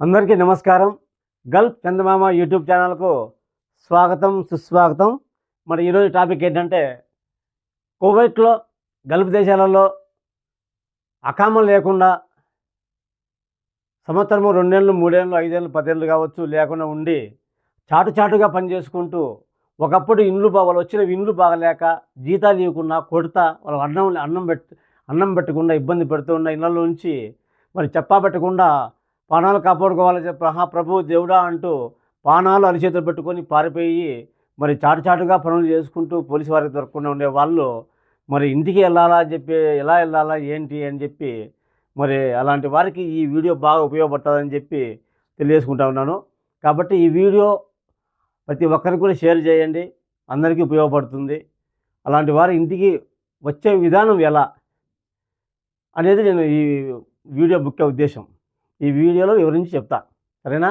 అందరికీ నమస్కారం. గల్ఫ్ చందమామ యూట్యూబ్ ఛానల్కు స్వాగతం, సుస్వాగతం. మరి ఈరోజు టాపిక్ ఏంటంటే, కువైట్లో, గల్ఫ్ దేశాలలో అకామం లేకుండా సంవత్సరము 2 ఏళ్ళు, 3 ఏళ్ళు, 5 ఏళ్ళు, 10 ఏళ్ళు కావచ్చు లేకుండా ఉండి చాటుగా పని చేసుకుంటూ, ఒకప్పుడు వాళ్ళు వచ్చిన ఇండ్లు బాగలేక జీతాలు ఇవ్వకుండా కొడతా వాళ్ళకి అన్నం పెట్టకుండా ఇబ్బంది పెడుతూ ఉన్న ఇళ్ళలో నుంచి మరి చెప్పాబెట్టకుండా ప్రాణాలు కాపాడుకోవాలని చెప్పి ప్రభు దేవుడా అంటూ ప్రాణాలు అరిచేతులు పెట్టుకొని పారిపోయి మరి చాటుగా పనులు చేసుకుంటూ పోలీసు వారికి దొరకకుండా ఉండే వాళ్ళు మరి ఇంటికి వెళ్ళాలా అని చెప్పి, ఎలా వెళ్ళాలా ఏంటి అని చెప్పి, మరి అలాంటి వారికి ఈ వీడియో బాగా ఉపయోగపడుతుందని చెప్పి తెలియజేసుకుంటా ఉన్నాను. కాబట్టి ఈ వీడియో ప్రతి ఒక్కరికి కూడా షేర్ చేయండి, అందరికీ ఉపయోగపడుతుంది. అలాంటి వారి ఇంటికి వచ్చే విధానం ఎలా అనేది నేను ఈ వీడియో ముఖ్య ఉద్దేశం. ఈ వీడియోలో వివరించి చెప్తా, సరేనా?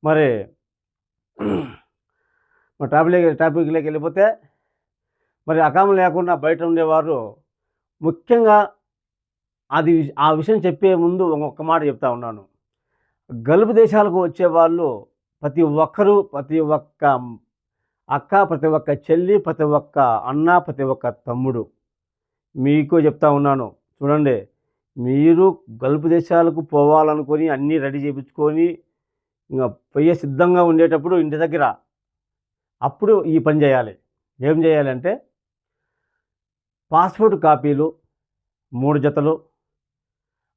మరి టాపిక్లోకి వెళ్ళిపోతే, మరి అకామం లేకుండా బయట ఉండేవారు ముఖ్యంగా ఆ విషయం చెప్పే ముందు ఒక్క మాట చెప్తా ఉన్నాను. గల్ఫ్ దేశాలకు వచ్చేవాళ్ళు ప్రతి ఒక్కరూ, ప్రతి ఒక్క అక్క, ప్రతి ఒక్క చెల్లి, ప్రతి ఒక్క అన్న, ప్రతి ఒక్క తమ్ముడు మీకు చెప్తా ఉన్నాను. చూడండి, మీరు గల్ఫ్ దేశాలకు పోవాలనుకొని అన్నీ రెడీ చేయించుకొని ఇంకా పోయే సిద్ధంగా ఉండేటప్పుడు ఇంటి దగ్గర అప్పుడు ఈ పని చేయాలి. ఏం చేయాలంటే, పాస్పోర్ట్ కాపీలు 3 జతలు,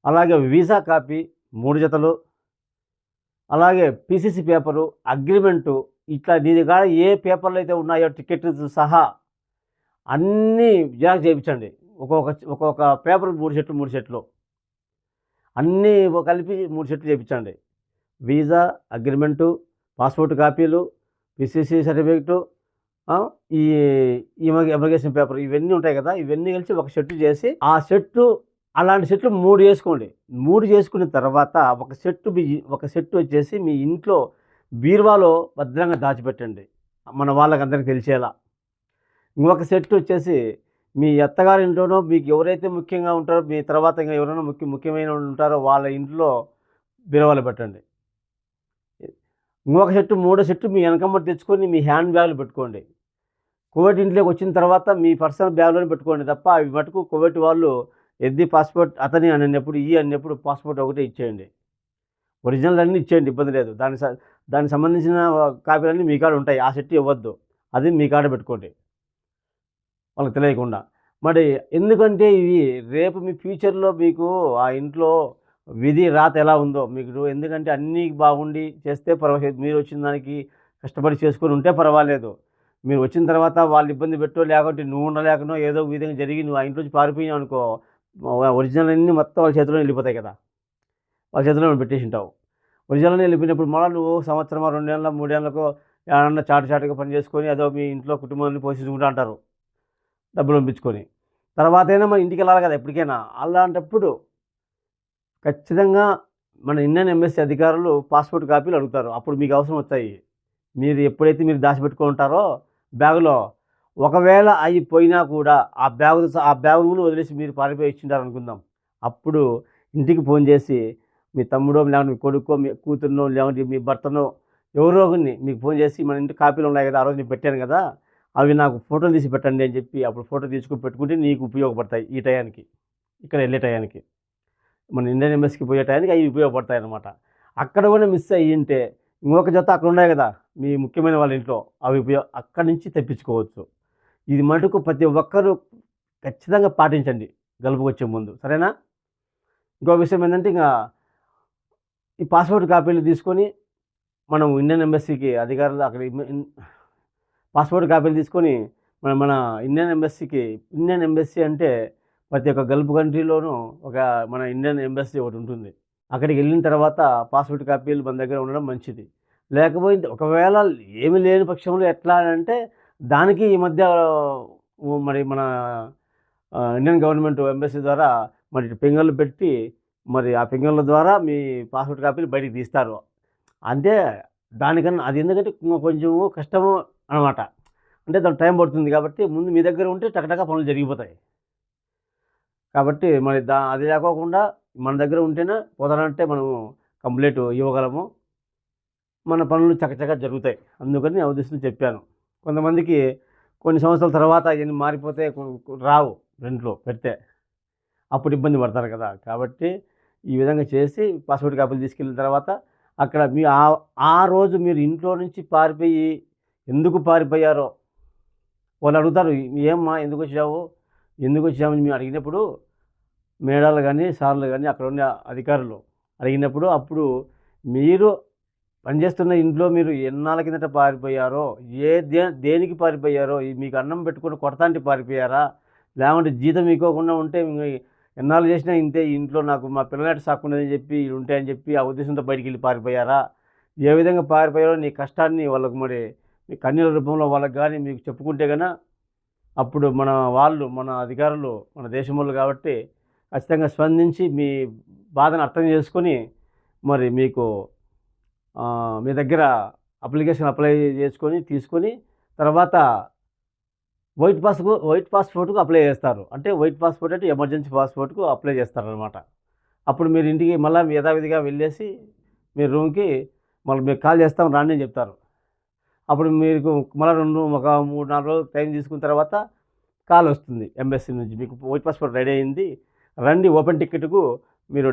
అలాగే వీసా కాపీ 3 జతలు, అలాగే పీసీసీ పేపరు, అగ్రిమెంటు, ఇట్లా నీ దగ్గర ఏ పేపర్లు అయితే ఉన్నాయో టికెట్తో సహా అన్నీ జిరాక్స్ చేయించండి. ఒక్కొక్క పేపర్ 3 సెట్లు అన్నీ కలిపి 3 సెట్లు చేయించండి. వీసా, అగ్రిమెంటు, పాస్పోర్ట్ కాపీలు, పీసీసీ సర్టిఫికెటు, ఈ ఇమిగ్రేషన్ పేపర్, ఇవన్నీ ఉంటాయి కదా, ఇవన్నీ కలిసి ఒక సెట్టు చేసి అలాంటి సెట్లు 3 చేసుకోండి. 3 చేసుకున్న తర్వాత ఒక సెట్టు వచ్చేసి మీ ఇంట్లో బీరువాలో భద్రంగా దాచిపెట్టండి, మన వాళ్ళకందరికీ తెలిసేలా. ఇంకొక సెట్ వచ్చేసి మీ అత్తగారి ఇంట్లోనో, మీకు ఎవరైతే ముఖ్యంగా ఉంటారో, మీ తర్వాత ఇంకా ఎవరైనా ముఖ్యమైన ఉంటారో వాళ్ళ ఇంట్లో బీరువాలో పెట్టండి. ఇంకొక సెట్టు, 3వ సెట్టు మీ వెనకమ్మటి తెచ్చుకొని మీ హ్యాండ్ బ్యాగ్లో పెట్టుకోండి. కువైట్ ఇంట్లోకి వచ్చిన తర్వాత మీ పర్సనల్ బ్యాగ్లోనే పెట్టుకోండి తప్ప, అవి మటుకు కువైట్ వాళ్ళు ఎద్ది పాస్పోర్ట్ అతని అన్నప్పుడు పాస్పోర్ట్ ఒకటే ఇచ్చేయండి. ఒరిజినల్ అన్నీ ఇచ్చేయండి, ఇబ్బంది లేదు. దానికి సంబంధించిన కాపీలన్నీ మీ కాడ ఉంటాయి. ఆ సెట్ ఇవ్వద్దు, అది మీ కాడ పెట్టుకోండి వాళ్ళకి తెలియకుండా. మరి ఎందుకంటే ఇవి రేపు మీ ఫ్యూచర్లో మీకు ఆ ఇంట్లో విధి రాత ఎలా ఉందో మీకు, ఎందుకంటే అన్నీ బాగుండి చేస్తే పర్వాలేదు, మీరు వచ్చిన దానికి కష్టపడి చేసుకొని ఉంటే పర్వాలేదు. మీరు వచ్చిన తర్వాత వాళ్ళు ఇబ్బంది పెట్టో, లేకుంటే నువ్వు ఉండలేకనో ఏదో విధంగా జరిగి నువ్వు ఆ ఇంట్లోంచి పారిపోయినావు అనుకో, ఒరిజినల్ అన్నీ మొత్తం వాళ్ళ చేతిలో వెళ్ళిపోతాయి కదా, వాళ్ళ చేతిలో పెట్టేసి ఉంటావు. ఒరిజినల్ వెళ్ళిపోయినప్పుడు మళ్ళీ నువ్వు సంవత్సరం, 2 ఏళ్ళ, 3 ఏళ్ళకో ఏమన్నా చాటుగా పని చేసుకొని అదో మీ ఇంట్లో కుటుంబాన్ని పోషించుకుంటూ అంటారు, డబ్బులు పంపించుకొని. తర్వాత అయినా మన ఇంటికి వెళ్ళాలి కదా ఎప్పటికైనా. అలాంటప్పుడు ఖచ్చితంగా మన ఇండియన్ ఎంబసీ అధికారులు పాస్పోర్ట్ కాపీలు అడుగుతారు. అప్పుడు మీకు అవసరం వస్తాయి. మీరు ఎప్పుడైతే దాచిపెట్టుకొని ఉంటారో బ్యాగులో, ఒకవేళ అవి పోయినా కూడా ఆ బ్యాగును వదిలేసి మీరు పారిపోయి ఇచ్చింటారు అనుకుందాం. అప్పుడు ఇంటికి ఫోన్ చేసి మీ తమ్ముడో, లేకుంటే మీ కొడుకో, మీ కూతురునో, లేకుంటే మీ భర్తనో ఎవరో ఒకరిని మీకు ఫోన్ చేసి, మన ఇంటి కాపీలు ఉన్నాయి కదా, ఆ రోజు నేను పెట్టాను కదా, అవి నాకు ఫోటోలు తీసి పెట్టండి అని చెప్పి అప్పుడు ఫోటో తీసుకుని పెట్టుకుంటే నీకు ఉపయోగపడతాయి. ఈ టయానికి, ఇక్కడ వెళ్ళే టయానికి, మన ఇండియన్ ఎంబసీకి పోయే టయానికి అవి ఉపయోగపడతాయి అన్నమాట. అక్కడ కూడా మిస్ అయ్యింటే ఇంకొక జత అక్కడ ఉన్నాయి కదా మీ ముఖ్యమైన వాళ్ళ ఇంట్లో, అవి అక్కడి నుంచి తెప్పించుకోవచ్చు. ఇది మటుకు ప్రతి ఒక్కరూ ఖచ్చితంగా పాటించండి గల్ఫ్కి వచ్చే ముందు, సరేనా? ఇంకో విషయం ఏంటంటే, ఇంకా ఈ పాస్పోర్ట్ కాపీలు తీసుకొని మనం ఇండియన్ ఎంబసీకి అధికారులు అక్కడ పాస్పోర్ట్ కాపీలు తీసుకొని మన ఇండియన్ ఎంబసీ అంటే ప్రతి ఒక్క గల్ఫ్ కంట్రీలోనూ మన ఇండియన్ ఎంబసీ ఒకటి ఉంటుంది. అక్కడికి వెళ్ళిన తర్వాత పాస్పోర్ట్ కాపీలు మన దగ్గర ఉండడం మంచిది. లేకపోతే ఒకవేళ ఏమి లేని పక్షంలో ఎట్లా అంటే, దానికి ఈ మధ్య మరి మన ఇండియన్ గవర్నమెంట్ ఎంబసీ ద్వారా మరి పింగళ్ళు పెట్టి, మరి ఆ పింగళ్ళ ద్వారా మీ పాస్పోర్ట్ కాపీలు బయటికి తీస్తారు. అంటే దానికన్నా అది ఎందుకంటే కొంచెం కష్టము అనమాట. అంటే దానికి టైం పడుతుంది కాబట్టి ముందు మీ దగ్గర ఉంటే టకటక పనులు జరిగిపోతాయి. కాబట్టి మరి అది లేకోకుండా మన దగ్గర ఉంటేనే పోతానంటే మనం కంప్లీట్ ఇవ్వగలము, మన పనులు చకచకా జరుగుతాయి. అందుకని ఆ ఉద్దేశంతో చెప్పాను. కొంతమందికి కొన్ని సంవత్సరాల తర్వాత ఇవన్నీ మారిపోతే రావు రెంట్‌లో పెడితే. అప్పుడు ఇబ్బంది పడతారు కదా! కాబట్టి ఈ విధంగా చేసి పాస్‌పోర్ట్ కాపీలు తీసుకెళ్ళిన తర్వాత అక్కడ మీ ఆ రోజు మీరు ఇంట్లో నుంచి పారిపోయి ఎందుకు పారిపోయారో వాళ్ళు అడుగుతారు. "ఏమ్మా ఎందుకొచ్చావు? ఎందుకొచ్చావని" మేము అడిగినప్పుడు మేడాలు గాని, సార్లు గాని అక్కడున్న అధికారులు అడిగినప్పుడు అప్పుడు మీరు పనిచేస్తున్న ఇంట్లో మీరు ఎన్నాళ్ళ కిందట పారిపోయారో, దేనికి పారిపోయారో, మీకు అన్నం పెట్టుకొని కొడతాంటే పారిపోయారా? లేకుంటే జీతం ఇవ్వకుండా ఉంటే ఎన్నాళ్ళు చేసినా ఇంతే ఈ ఇంట్లో నాకు మా పిల్లనాటి సాక్కున్నదని చెప్పి ఉంటాయని చెప్పి ఆ ఉద్దేశంతో బయటికెళ్ళి పారిపోయారా? ఏ విధంగా పారిపోయారో నీ కష్టాన్ని వాళ్ళకు మరి మీ కన్నీళ్ళ రూపంలో వాళ్ళకి గాని మీకు చెప్పుకుంటే అప్పుడు మన అధికారులు మన దేశమోళ్ళు కాబట్టి ఖచ్చితంగా స్పందించి మీ బాధను అర్థం చేసుకొని మరి మీకు మీ దగ్గర అప్లికేషన్ అప్లై చేసుకొని తీసుకొని తర్వాత వైట్ పాస్‌పోర్ట్‌కు అప్లై చేస్తారు. అంటే వైట్ పాస్‌పోర్ట్ అంటే ఎమర్జెన్సీ పాస్‌పోర్ట్‌కు అప్లై చేస్తారనమాట. అప్పుడు మీరు ఇంటికి మళ్ళా యథావిధిగా వెళ్ళేసి మీ రూమ్‌కి మళ్ళీ మీకు కాల్ చేస్తాం రండి అని చెప్తారు. అప్పుడు మీకు మళ్ళా ఒక 3, 4 రోజులు టైం తీసుకున్న తర్వాత కాల్ వస్తుంది ఎంబసీ నుంచి. మీకు వైట్ పాస్‌పోర్ట్ రెడీ అయింది. రండి ఓపెన్ టికెట్‌కు మీరు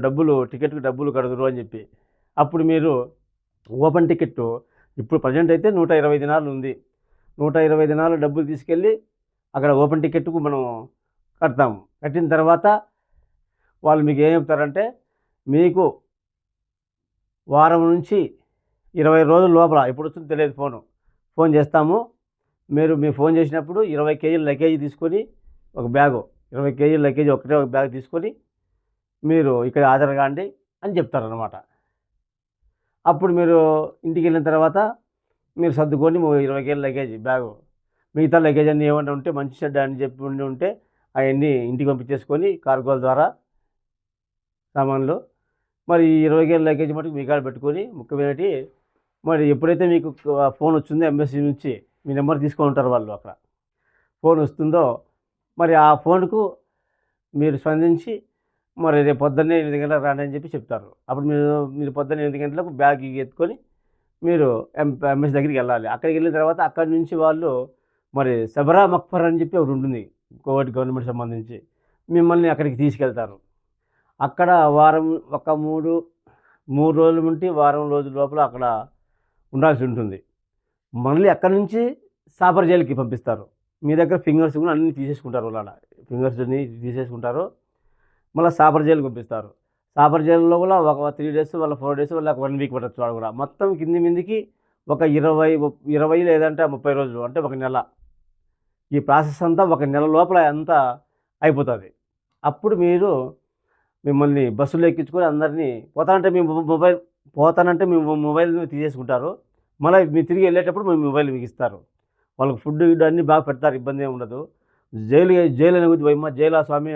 టికెట్‌కి డబ్బులు కడుదురు అని చెప్పి. అప్పుడు మీరు ఓపెన్ టికెట్టు ఇప్పుడు ప్రెజెంట్ అయితే 120 దినాలు ఉంది. 120 దినాలు డబ్బులు తీసుకెళ్ళి అక్కడ ఓపెన్ టికెట్‌కు మనం కడతాము. కట్టిన తర్వాత వాళ్ళు మీకు ఏం చెప్తారంటే మీకు వారం నుంచి 20 రోజుల లోపల ఎప్పుడొస్తుందో తెలియదు ఫోన్ చేస్తాము. మీరు ఫోన్ చేసినప్పుడు 20 కేజీల లగేజ్ తీసుకొని ఒక బ్యాగు 20 కేజీల లగేజ్ ఒకటే ఒక బ్యాగ్ తీసుకొని మీరు ఇక్కడ హాజరు కాండి అని చెప్తారనమాట. అప్పుడు మీరు ఇంటికెళ్ళిన తర్వాత మీరు సర్దుకొని 20 కేజీల లగేజ్ బ్యాగు మిగతా లగేజ్ అన్నీ ఏమన్నా ఉంటే మంచి చెడ్డ అని చెప్పి ఉంటే అవన్నీ ఇంటికి పంపించేసుకొని కార్గోల ద్వారా సామాన్లు మరి 20 కేజీల లగేజ్ మటుకు మీ కాడ పెట్టుకొని ముఖ్యమైనటి మరి ఎప్పుడైతే మీకు ఫోన్ వచ్చిందో ఎంబసీ నుంచి మీ నెంబర్ తీసుకొని ఉంటారు వాళ్ళు అక్కడ ఫోన్ వస్తుందో మరి ఆ ఫోన్కు మీరు స్పందించి మరి రేపు పొద్దున్నే 8 గంటలకు రండి అని చెప్పి చెప్తారు. అప్పుడు మీరు పొద్దున్న 8 గంటలకు బ్యాగ్ ఎత్తుకొని మీరు ఎంబసీ దగ్గరికి వెళ్ళాలి. అక్కడికి వెళ్ళిన తర్వాత అక్కడి నుంచి వాళ్ళు మరి సబరా మక్ఫర్ అని చెప్పి ఒకటి ఉంటుంది కోవిడ్ గవర్నమెంట్ సంబంధించి మిమ్మల్ని అక్కడికి తీసుకెళ్తారు. అక్కడ ఒక 3 రోజులు ఉంటే వారం రోజుల లోపల అక్కడ ఉండాల్సి ఉంటుంది. మళ్ళీ అక్కడి నుంచి సాపర్ జైలుకి పంపిస్తారు. మీ దగ్గర ఫింగర్స్ కూడా అన్నీ తీసేసుకుంటారు వాళ్ళ ఫింగర్స్ అన్నీ తీసేసుకుంటారు. మళ్ళీ సాపర్ జైలుకి పంపిస్తారు. సాపర్ జైలులో కూడా ఒక 3 డేస్ వాళ్ళ 4 డేస్ వాళ్ళ 1 వీక్ పట్టచ్చు వాడు కూడా. మొత్తం కింది మీదికి ఒక 20 లేదంటే 30 రోజులు అంటే ఒక నెల. ఈ ప్రాసెస్ అంతా ఒక నెల లోపల అంతా అయిపోతుంది. అప్పుడు మిమ్మల్ని బస్సులో ఎక్కించుకొని అందరినీ పోతానంటే మీ మొబైల్ తీసేసుకుంటారు. మళ్ళీ మీరు తిరిగి వెళ్ళేటప్పుడు మీ మొబైల్ మీకు ఇస్తారు. వాళ్ళకి ఫుడ్ అన్నీ బాగా పెడతారు, ఇబ్బంది ఏమి ఉండదు. జైలు అనేది పోయమ్మా జైలు స్వామి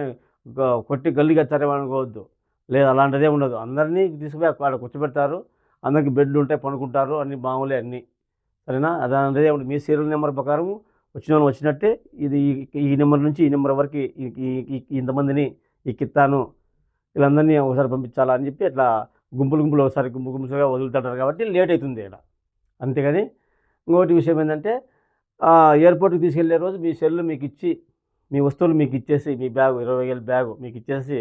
కొట్టి గల్లికి వచ్చారేమో అనుకోవద్దు. లేదు అలాంటిదే ఉండదు. అందరినీ తీసుకుపోయి అక్కడ కూర్చోబెడతారు. అందరికి బెడ్లు ఉంటాయి, పనుకుంటారు, అన్నీ మామూలే అన్నీ. సరేనా? అదే మీ సీరియల్ నెంబర్ ప్రకారం వచ్చిన వాళ్ళు వచ్చినట్టే ఇది ఈ నెంబర్ నుంచి ఈ నెంబర్ వరకు ఇంతమందిని ఎక్కిస్తాను, వీళ్ళందరినీ ఒకసారి పంపించాలా అని చెప్పి అట్లా గుంపులు ఒకసారి గుంపులుగా వదులుతుంటారు కాబట్టి లేట్ అవుతుంది ఇక్కడ. అంతేగాని ఇంకోటి విషయం ఏంటంటే ఎయిర్పోర్ట్కి తీసుకెళ్లే రోజు మీ సెల్లు మీకు ఇచ్చి మీ వస్తువులు మీకు ఇచ్చేసి మీ బ్యాగు 20 కేజీల బ్యాగు మీకు ఇచ్చేసి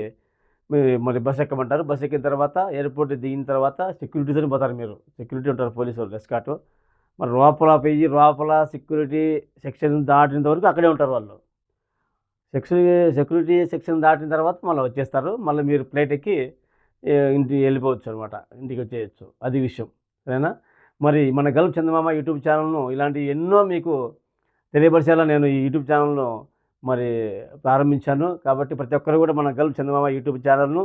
మరి బస్సు ఎక్కమంటారు. బస్సు ఎక్కిన తర్వాత ఎయిర్పోర్ట్ దిగిన తర్వాత సెక్యూరిటీతోనే పోతారు మీరు. సెక్యూరిటీ ఉంటారు, పోలీసు వాళ్ళు ఎస్కార్ట్. మరి లోపల సెక్యూరిటీ సెక్షన్ దాటినంత వరకు అక్కడే ఉంటారు వాళ్ళు. సెక్యూరిటీ సెక్షన్ దాటిన తర్వాత మళ్ళీ వచ్చేస్తారు. మళ్ళీ మీరు ఫ్లైట్ ఎక్కి ఇంటికి వెళ్ళిపోవచ్చు అనమాట, ఇంటికి వచ్చేయచ్చు. అది విషయం. సరేనా? మరి మన గల్ఫ్ చందమామ యూట్యూబ్ ఛానల్ను ఇలాంటి ఎన్నో మీకు తెలియపరిచేలా నేను ఈ యూట్యూబ్ ఛానల్ను మరి ప్రారంభించాను. కాబట్టి ప్రతి ఒక్కరు కూడా మన గల్ఫ్ చందమామ యూట్యూబ్ ఛానల్ను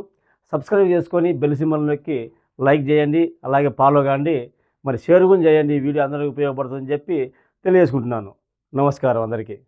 సబ్స్క్రైబ్ చేసుకొని బెల్ సింబల్ నొక్కి లైక్ చేయండి, అలాగే ఫాలో కాండి, మరి షేర్ కూడా చేయండి. ఈ వీడియో అందరికీ ఉపయోగపడుతుందని చెప్పి తెలియజేసుకుంటున్నాను. నమస్కారం అందరికీ.